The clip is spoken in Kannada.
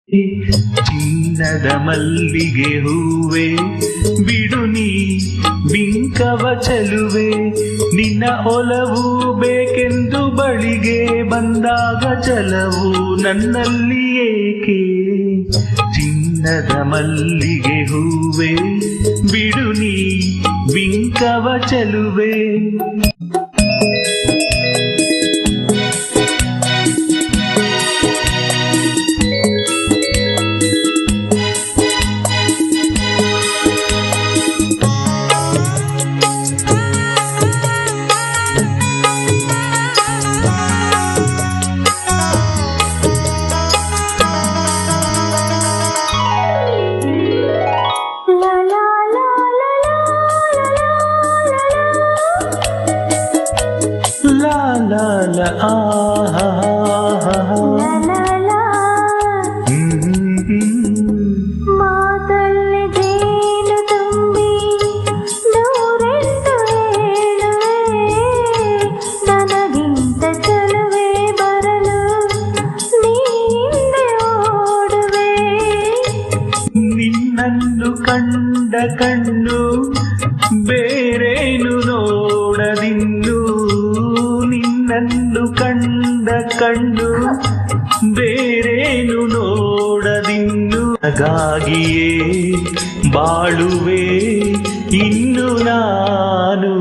ಚಿನ್ನದ ಮಲ್ಲಿಗೆ ಹೂವೆ ಬಿಡು ನೀ ಬಿಂಕವ ಚೆಲುವೆ ನಿನ್ನ ಒಲವು ಬೇಕೆಂದು ಬಳಿಗೆ ಬಂದಾಗ ಚಲವು ನನ್ನಲ್ಲಿ ಏಕೆ ಚಿನ್ನದ ಮಲ್ಲಿಗೆ ಹೂವೆ ಬಿಡು ನೀ ಬಿಂಕವ ಚೆಲುವೆ la la ah ಮಾತಲ್ಲಿ ಜೇನು ತುಂಬಿ ನೂರೆಂಟು ಹೇಳುವೆ ನನಗಿಂತ ಚೆಲುವೆ ಬರಲು ನೀನೆ ಓಡುವೆ ನಿನ್ನನ್ನು ಕಂಡ ಕಣ್ಣು ಬೇರೇನು ನೋಡದಿನ್ನು ನಿನ್ನನ್ನು ಕಂಡ ಕಣ್ಣು ಬೇರೇನು ನೋಡದಿನ್ನು ಹಾಗಾಗಿಯೇ ಬಾಳುವೆ ಇನ್ನು ನಾನು